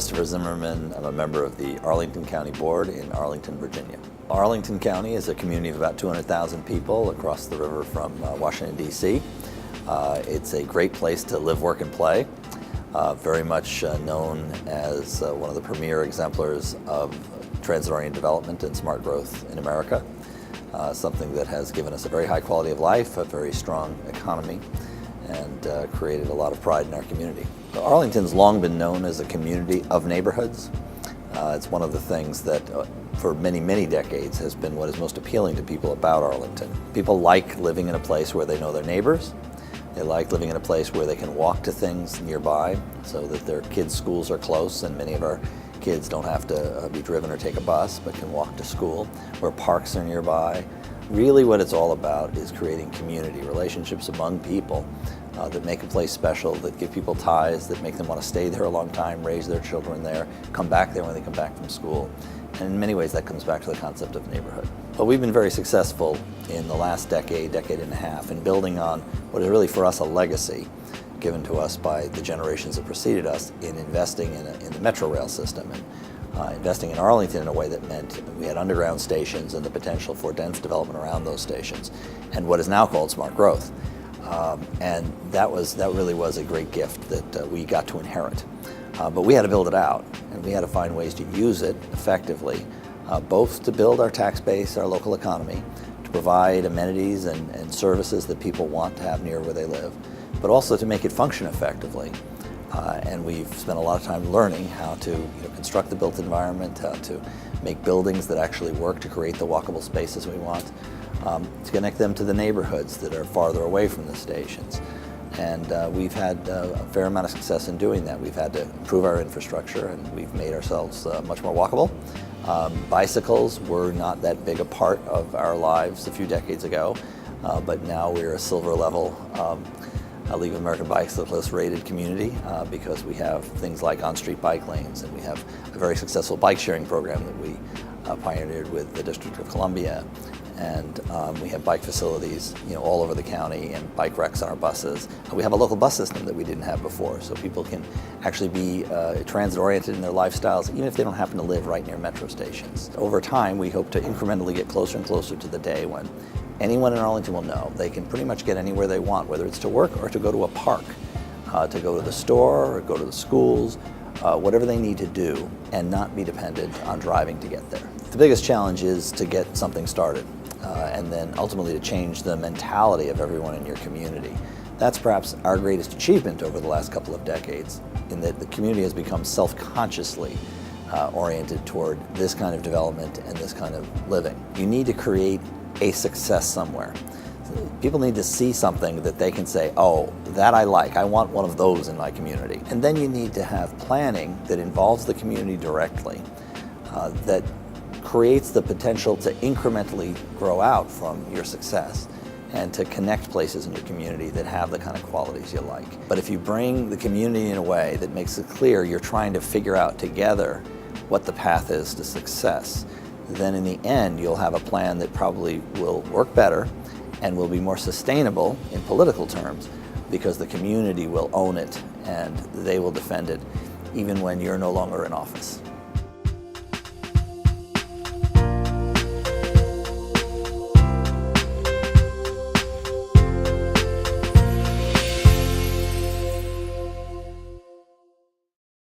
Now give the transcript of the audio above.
Christopher Zimmerman. I'm a member of the Arlington County Board in Arlington, Virginia. Arlington County is a community of about 200,000 people across the river from Washington, D.C. It's a great place to live, work, and play. Very much known as one of the premier exemplars of transit-oriented development and smart growth in America. Something that has given us a very high quality of life, a very strong economy, and created a lot of pride in our community. Arlington's long been known as a community of neighborhoods. It's one of the things that for many, many decades has been what is most appealing to people about Arlington. People like living in a place where they know their neighbors. They like living in a place where they can walk to things nearby so that their kids' schools are close, and many of our kids don't have to be driven or take a bus but can walk to school, where parks are nearby. Really what it's all about is creating community, relationships among people that make a place special, that give people ties, that make them want to stay there a long time, raise their children there, come back there when they come back from school. And in many ways that comes back to the concept of neighborhood. But we've been very successful in the last decade and a half in building on what is really for us a legacy given to us by the generations that preceded us in investing in the Metro rail system and investing in Arlington in a way that meant we had underground stations and the potential for dense development around those stations, and what is now called smart growth. And that really was a great gift that we got to inherit. But we had to build it out, and we had to find ways to use it effectively, both to build our tax base, our local economy, to provide amenities and services that people want to have near where they live, but also to make it function effectively. And we've spent a lot of time learning how to construct the built environment, how to make buildings that actually work to create the walkable spaces we want, to connect them to the neighborhoods that are farther away from the stations. And we've had a fair amount of success in doing that. We've had to improve our infrastructure, and we've made ourselves much more walkable. Bicycles were not that big a part of our lives a few decades ago, but now we're a silver level League of American Bicyclists rated community because we have things like on-street bike lanes, and we have a very successful bike sharing program that we pioneered with the District of Columbia. And we have bike facilities, all over the county, and bike racks on our buses. We have a local bus system that we didn't have before, so people can actually be transit-oriented in their lifestyles, even if they don't happen to live right near metro stations. Over time, we hope to incrementally get closer and closer to the day when anyone in Arlington will know they can pretty much get anywhere they want, whether it's to work or to go to a park, to go to the store or go to the schools, whatever they need to do, and not be dependent on driving to get there. The biggest challenge is to get something started. And then ultimately to change the mentality of everyone in your community. That's perhaps our greatest achievement over the last couple of decades, in that the community has become self-consciously oriented toward this kind of development and this kind of living. You need to create a success somewhere. People need to see something that they can say, oh, that I like, I want one of those in my community. And then you need to have planning that involves the community directly, that creates the potential to incrementally grow out from your success and to connect places in your community that have the kind of qualities you like. But if you bring the community in a way that makes it clear you're trying to figure out together what the path is to success, then in the end you'll have a plan that probably will work better and will be more sustainable in political terms, because the community will own it and they will defend it even when you're no longer in office.